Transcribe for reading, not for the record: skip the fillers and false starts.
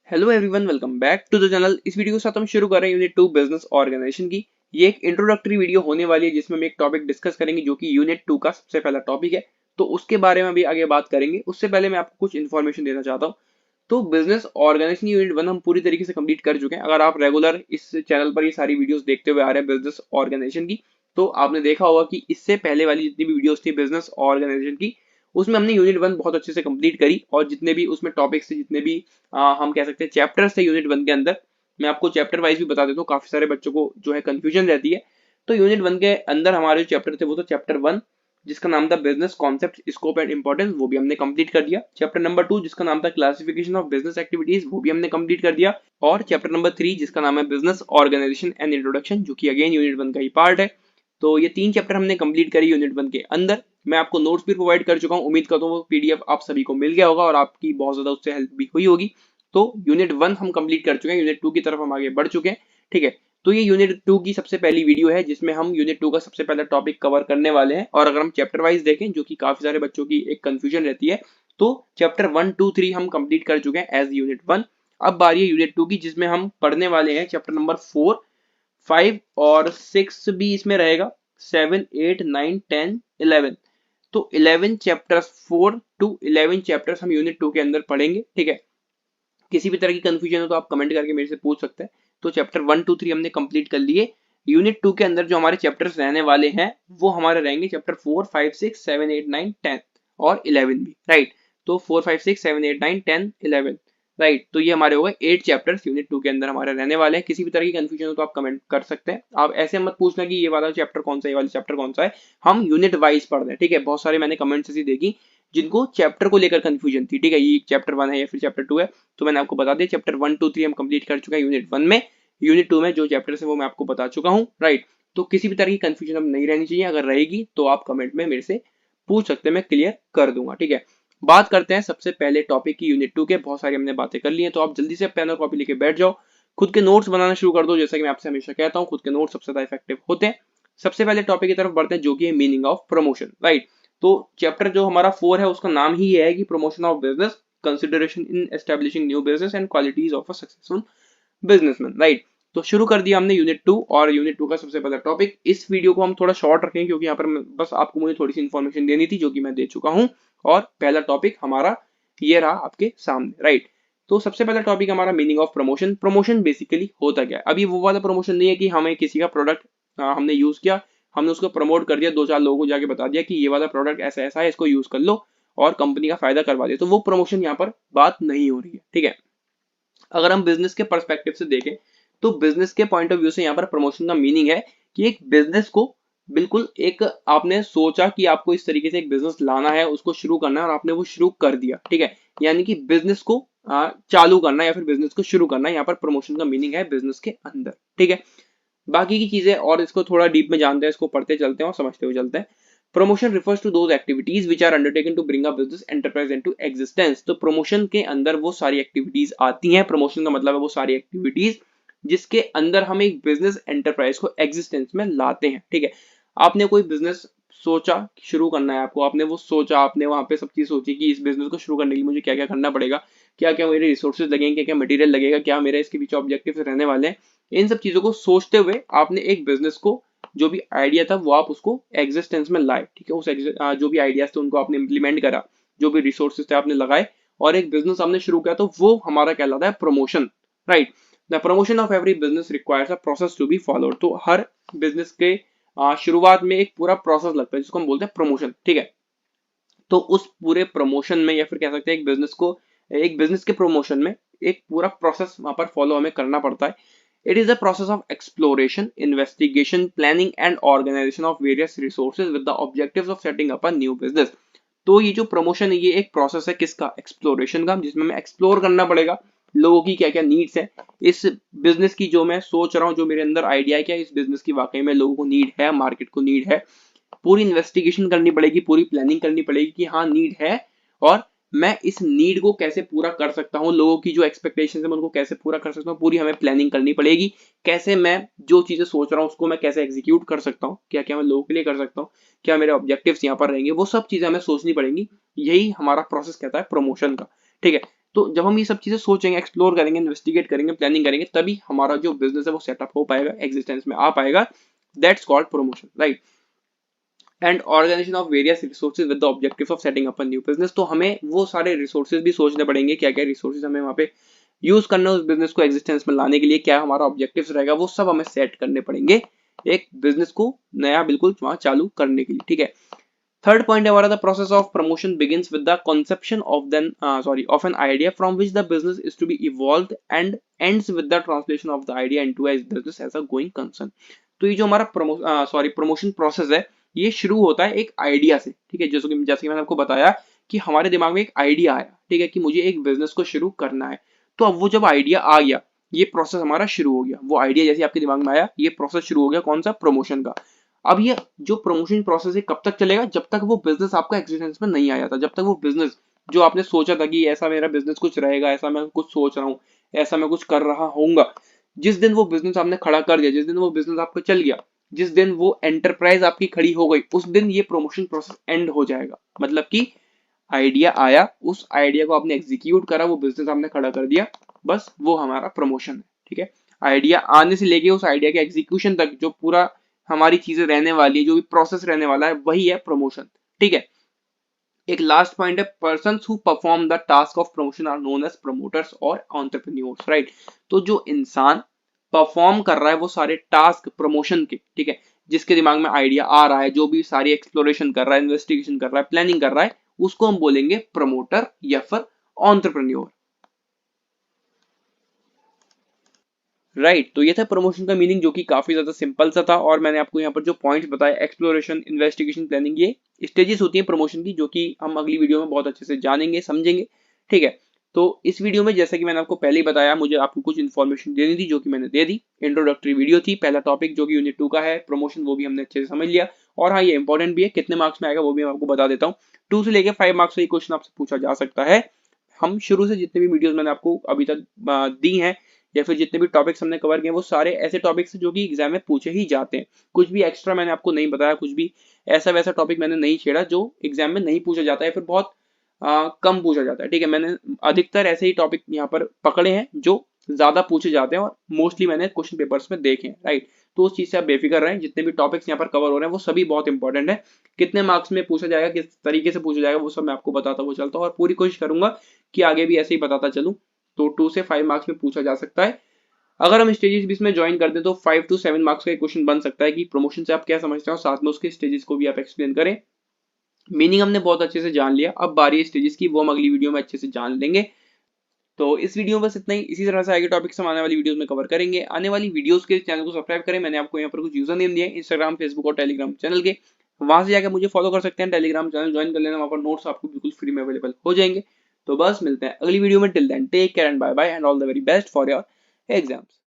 Hello everyone, welcome back to the channel. इस video के साथ हम शुरू कर रहे हैं यूनिट 2 बिजनेस ऑर्गेनाइजेशन की। ये एक इंट्रोडक्टरी वीडियो होने वाली है जिसमें हम एक टॉपिक डिस्कस करेंगे जो कि यूनिट 2 का सबसे पहला टॉपिक है। तो उसके बारे में अभी आगे बात करेंगे। उससे पहले मैं आपको कुछ इन्फॉर्मेशन देना चाहता हूँ। तो बिजनेस ऑर्गेनाइजेशन यूनिट 1 हम पूरी तरीके से कंप्लीट कर चुके हैं। अगर आप रेगुलर इस चैनल पर ये सारी वीडियोस देखते हुए आ रहे हैं बिजनेस ऑर्गेनाइजेशन की, तो आपने देखा होगा कि इससे पहले वाली जितनी भी वीडियोस थी बिजनेस ऑर्गेनाइजेशन की, उसमें हमने यूनिट 1 बहुत अच्छे से कंप्लीट करी। और जितने भी उसमें टॉपिक्स थे, जितने भी हम कह सकते हैं चैप्टर्स थे यूनिट 1 के अंदर, मैं आपको चैप्टर वाइज भी बता देता हूँ। काफी सारे बच्चों को जो है कंफ्यूजन रहती है। तो यूनिट 1 के अंदर हमारे जो चैप्टर थे वो तो चैप्टर 1 जिसका नाम था business concept, scope and importance, वो भी हमने कंप्लीट कर दिया। चैप्टर नंबर 2 जिसका नाम था क्लासिफिकेशन ऑफ बिजनेस एक्टिविटीज, वो भी हमने कंप्लीट कर दिया। और चैप्टर नंबर 3 जिसका नाम है बिजनेस ऑर्गेनाइजेशन एंड इंट्रोडक्शन, जो कि अगेन यूनिट 1 का ही पार्ट है। तो ये 3 चैप्टर हमने कंप्लीट करी यूनिट 1 के अंदर। मैं आपको नोट्स भी प्रोवाइड कर चुका हूँ। उम्मीद करता हूँ वो पीडीएफ आप सभी को मिल गया होगा और आपकी बहुत ज्यादा उससे हेल्प भी हुई होगी। तो यूनिट 1 हम कंप्लीट कर चुके हैं, यूनिट 2 की तरफ हम आगे बढ़ चुके हैं। ठीक है, तो ये यूनिट 2 की सबसे पहली वीडियो है जिसमें हम यूनिट 2 का सबसे पहला टॉपिक कवर करने वाले हैं। और अगर हम चैप्टर वाइज देखें, जो कि काफी सारे बच्चों की एक कंफ्यूजन रहती है, तो चैप्टर 1, 2, 3 हम कंप्लीट कर चुके हैं एज यूनिट 1। अब बारी है यूनिट 2 की, जिसमें हम पढ़ने वाले हैं चैप्टर नंबर 4, 5 और 6 भी इसमें रहेगा, 7, 8, 9, 10, 11। तो 11 चैप्टर्स, 4 टू 11 चैप्टर्स हम यूनिट 2 के अंदर पढ़ेंगे। ठीक है, किसी भी तरह की कंफ्यूजन हो तो आप कमेंट करके मेरे से पूछ सकते हैं। तो चैप्टर 1, 2, 3 हमने कंप्लीट कर लिए। यूनिट 2 के अंदर जो हमारे चैप्टर्स रहने वाले हैं वो हमारे रहेंगे चैप्टर 4, 5, 6, 7, 8, 9, 10 और 11 भी, राइट। तो 4, 5, 6, 7, 8, 9, 10, 11, राइट। तो ये हमारे हो गए 8 चैप्टर्स यूनिट 2 के अंदर हमारे रहने वाले हैं। किसी भी तरह की कंफ्यूजन हो तो आप कमेंट कर सकते हैं। आप ऐसे मत पूछना कि ये वाला चैप्टर कौन सा है, ये वाला चैप्टर कौन सा है। हम यूनिट वाइज पढ़ रहे हैं। ठीक है, बहुत सारे मैंने कमेंट्स ऐसी देखी जिनको चैप्टर को लेकर कंफ्यूजन थी। ठीक है, ये चैप्टर 1 है या फिर चैप्टर 2 है। तो मैंने आपको बता दिया चैप्टर 1, 2, 3 हम कंप्लीट कर चुके हैं यूनिट 1 में। यूनिट 2 में जो चैप्टर्स है वो मैं आपको बता चुका हूँ, राइट। तो किसी भी तरह की कंफ्यूजन अब नहीं रहनी चाहिए। अगर रहेगी तो आप कमेंट में मेरे से पूछ सकते हैं, मैं क्लियर कर दूंगा। ठीक है, बात करते हैं सबसे पहले टॉपिक की यूनिट 2 के। बहुत सारी हमने बातें कर ली हैं, तो आप जल्दी से पेन और कॉपी लेके बैठ जाओ, खुद के नोट्स बनाना शुरू कर दो। जैसा कि मैं आपसे हमेशा कहता हूँ, खुद के नोट्स सबसे ज्यादा इफेक्टिव होते हैं। सबसे पहले टॉपिक की तरफ बढ़ते हैं जो कि है मीनिंग ऑफ प्रमोशन, राइट। तो चैप्टर जो हमारा 4 है उसका नाम ही ये है कि promotion of business, consideration in establishing new business and qualities of a successful businessman, right. तो शुरू कर दिया हमने यूनिट 2 और यूनिट 2 का सबसे पहला टॉपिक। इस वीडियो को हम थोड़ा शॉर्ट रखेंगे क्योंकि यहाँ पर बस आपको मुझे थोड़ी सी इन्फॉर्मेशन देनी थी जो कि मैं दे चुका हूँ। और पहला टॉपिक हमारा ये रहा आपके सामने, राइट। तो सबसे पहला टॉपिक हमारा meaning of promotion. Promotion basically होता क्या है? अभी वो वाला प्रमोशन नहीं है कि हमें किसी का प्रोडक्ट हमने यूज किया, हमने उसको प्रमोट कर दिया, 2-4 लोगों को जाके बता दिया कि ये वाला प्रोडक्ट ऐसा ऐसा है, इसको यूज कर लो और कंपनी का फायदा करवा दिया। तो वो प्रमोशन यहाँ पर बात नहीं हो रही है। ठीक है, अगर हम बिजनेस के पर्सपेक्टिव से देखें तो बिजनेस के पॉइंट ऑफ व्यू से यहाँ पर प्रमोशन का मीनिंग है कि एक बिजनेस को बिल्कुल एक आपने सोचा कि आपको इस तरीके से एक बिजनेस लाना है, उसको शुरू करना है और आपने वो शुरू कर दिया। ठीक है, यानी कि बिजनेस को चालू करना या फिर बिजनेस को शुरू करना, यहाँ पर प्रमोशन का मीनिंग है बिजनेस के अंदर। ठीक है, बाकी की चीजें और इसको थोड़ा डीप में जानते हैं, इसको पढ़ते चलते हैं और समझते हुए चलते हैं। Promotion refers to those activities which are undertaken to bring a business enterprise into existence. तो प्रमोशन के अंदर वो सारी एक्टिविटीज आती हैं। प्रमोशन का मतलब है वो सारी एक्टिविटीज जिसके अंदर हम एक बिजनेस एंटरप्राइज को एग्जिस्टेंस में लाते हैं। ठीक है, आपने कोई बिजनेस सोचा, शुरू करना है आपको, आपने वो सोचा, आपने वहां पे सब चीज सोची कि इस बिजनेस को शुरू करने के लिए मुझे क्या क्या करना पड़ेगा, क्या क्या मेरे रिसोर्सेज लगेंगे, क्या क्या मटेरियल लगेगा, क्या मेरे इसके पीछे ऑब्जेक्टिव रहने वाले हैं। इन सब चीजों को सोचते हुए आपने एक बिजनेस को, जो भी आइडिया था वो आप उसको एग्जिस्टेंस में लाए। ठीक है, उस जो भी आइडियाज थे उनको आपने इंप्लीमेंट करा, जो भी रिसोर्सेज थे आपने लगाए और एक बिजनेस आपने शुरू किया, तो वो हमारा कहलाता है promotion, right. The promotion of every business requires a process to be followed. तो हर बिजनेस के शुरुआत में एक पूरा प्रोसेस लगता है जिसको हम बोलते हैं प्रमोशन। ठीक है, तो उस पूरे प्रमोशन में या फिर कह सकते हैं एक बिजनेस के प्रमोशन में एक पूरा प्रोसेस वहां पर फॉलो हमें करना पड़ता है। It is a process of exploration, investigation, planning and organisation of various resources with the objectives of setting up a new business. तो ये जो प्रमोशन है ये एक प्रोसेस है किसका? एक्सप्लोरेशन का, जिसमें हमें एक्सप्लोर करना पड़ेगा लोगों की क्या क्या नीड्स है इस बिजनेस की, जो मैं सोच रहा हूँ, जो मेरे अंदर आइडिया है, क्या इस बिजनेस की वाकई में लोगों को नीड है, मार्केट को नीड है। पूरी इन्वेस्टिगेशन करनी पड़ेगी, पूरी प्लानिंग करनी पड़ेगी कि हाँ नीड है और मैं इस नीड को कैसे पूरा कर सकता हूँ, लोगों की जो एक्सपेक्टेशन है मैं उनको कैसे पूरा कर सकता हूँ, पूरी हमें प्लानिंग करनी पड़ेगी। कैसे मैं जो चीजें सोच रहा हूँ उसको मैं कैसे एग्जीक्यूट कर सकता हूँ, क्या क्या मैं लोगों के लिए कर सकता हूँ, क्या मेरे ऑब्जेक्टिव्स यहाँ पर रहेंगे, वो सब चीजें हमें सोचनी पड़ेंगी। यही हमारा प्रोसेस कहता है प्रमोशन का। ठीक है, तो जब हम ये सब चीजें सोचेंगे, एक्सप्लोर करेंगे, इन्वेस्टिगेट करेंगे, प्लानिंग करेंगे, तभी हमारा जो बिजनेस है वो सेटअप हो पाएगा, एग्जिस्टेंस में आ पाएगा। That's called promotion, right. And organisation of various resources with the objective of setting up a new business. तो हमें वो सारे रिसोर्सेज भी सोचने पड़ेंगे, क्या क्या रिसोर्सेज हमें वहाँ पे यूज करना है उस बिजनेस को एग्जिस्टेंस में लाने के लिए, क्या हमारा ऑब्जेक्टिव्स रहेगा, वो सब हमें सेट करने पड़ेंगे एक बिजनेस को नया बिल्कुल वहां चालू करने के लिए, ठीक है। थर्ड पॉइंट है हमारा, the process of promotion begins with the conception of an idea from which the business is to be evolved and ends with the translation of the idea into a business as a going concern। तो ये जो हमारा promotion process है, ये शुरू होता है एक आइडिया से, ठीक है। जैसे कि मैंने आपको बताया कि हमारे दिमाग में एक आइडिया आया, ठीक है, कि मुझे एक बिजनेस को शुरू करना है। तो अब वो जब आइडिया आ गया, ये प्रोसेस हमारा शुरू हो गया। वो आइडिया जैसे आपके दिमाग में आया, ये प्रोसेस शुरू हो गया, कौन सा, प्रमोशन का। अब ये जो प्रमोशन प्रोसेस है कब तक चलेगा, जब तक वो बिजनेस आपका एग्जिस्टेंस में नहीं आया था, जब तक वो बिजनेस जो आपने सोचा था कि ऐसा मेरा बिजनेस कुछ रहेगा, ऐसा मैं कुछ सोच रहा हूँ, ऐसा मैं कुछ कर रहा होऊंगा, जिस दिन वो बिजनेस आपने खड़ा कर दिया, जिस दिन वो बिजनेस आपका चल गया, जिस दिन वो एंटरप्राइज आपकी खड़ी हो गई, उस दिन ये प्रमोशन प्रोसेस एंड हो जाएगा। मतलब कि आइडिया आया, उस आइडिया को आपने एग्जीक्यूट करा, वो बिजनेस आपने खड़ा कर दिया, बस वो हमारा प्रमोशन है, ठीक है। आइडिया आने से लेके उस आइडिया के एग्जीक्यूशन तक जो पूरा हमारी चीजें रहने वाली है, जो भी प्रोसेस रहने वाला है, वही है प्रमोशन, ठीक है। एक लास्ट पॉइंट है, person who perform the task of promotion are known as promoters और एंटरप्रेन्योर्स, राइट। तो जो इंसान परफॉर्म कर रहा है वो सारे टास्क प्रमोशन के, ठीक है, जिसके दिमाग में आइडिया आ रहा है, जो भी सारी एक्सप्लोरेशन कर रहा है, इन्वेस्टिगेशन कर रहा है, प्लानिंग कर रहा है, उसको हम बोलेंगे प्रमोटर या फिर एंटरप्रेन्योर, राइट। तो ये था प्रमोशन का मीनिंग, जो कि काफी ज्यादा सिंपल सा था। और मैंने आपको यहाँ पर जो पॉइंट्स बताए, एक्सप्लोरेशन, इन्वेस्टिगेशन, प्लानिंग, ये स्टेजेस होती हैं प्रमोशन की, जो कि हम अगली वीडियो में बहुत अच्छे से जानेंगे, समझेंगे, ठीक है। तो इस वीडियो में जैसा कि मैंने आपको पहले ही बताया, मुझे आपको कुछ इन्फॉर्मेशन देनी थी, जो कि मैंने दे दी। इंट्रोडक्टरी वीडियो थी, पहला टॉपिक जो कि यूनिट 2 का है प्रमोशन, वो भी हमने अच्छे से समझ लिया। और हाँ, ये इंपॉर्टेंट भी है, कितने मार्क्स में आएगा वो भी मैं आपको बता देता हूँ। 2 से लेकर 5 मार्क्स का ये क्वेश्चन आपसे पूछा जा सकता है। हम शुरू से जितने भी वीडियोस मैंने आपको अभी तक दी हैं, या फिर जितने भी टॉपिक्स हमने कवर किए, वो सारे ऐसे टॉपिक्स हैं जो कि एग्जाम में पूछे ही जाते हैं। कुछ भी एक्स्ट्रा मैंने आपको नहीं बताया, कुछ भी ऐसा वैसा टॉपिक मैंने नहीं छेड़ा जो एग्जाम में नहीं पूछा जाता है, फिर बहुत कम पूछा जाता है, ठीक है। मैंने अधिकतर ऐसे ही टॉपिक यहाँ पर पकड़े हैं जो ज्यादा पूछे जाते हैं और मोस्टली मैंने क्वेश्चन पेपर्स में देखे हैं, राइट। तो उस चीज से आप बेफिक्र रहें, जितने भी टॉपिक्स यहाँ पर कवर हो रहे हैं वो सभी बहुत इंपॉर्टेंट है। कितने मार्क्स में पूछा जाएगा, किस तरीके से पूछा जाएगा, वो सब मैं आपको बताता हुआ चलता हूँ, और पूरी कोशिश करूंगा कि आगे भी ऐसे ही बताता चलूं। तो 2 से 5 मार्क्स में पूछा जा सकता है। अगर हम स्टेजेस भी इसमें ज्वाइन कर दें तो 5 to 7 मार्क्स का क्वेश्चन बन सकता है कि प्रमोशन से आप क्या समझते हो, साथ में उसके स्टेजेस को भी आप एक्सप्लेन करें। मीनिंग हमने बहुत अच्छे से जान लिया, अब बारी है स्टेजेस की, वो हम अगली वीडियो में अच्छे से जान लेंगे। तो इस वीडियो में बस इतना ही। इसी तरह से आगे टॉपिक्स हम आने वाली वीडियोस में कवर करेंगे। आने वाली वीडियोस के चैनल को सब्सक्राइब करें। मैंने आपको यहाँ पर कुछ यूजर नेम दिए हैं इंस्टाग्राम, फेसबुक और टेलीग्राम चैनल के, वहां से जाकर मुझे फॉलो कर सकते हैं। टेलीग्राम चैनल ज्वाइन कर लेना, वहां पर नोट्स आपको बिल्कुल फ्री में अवेलेबल हो जाएंगे। तो बस मिलते हैं अगली वीडियो में। Till then take care and bye bye and all the very best for your exams.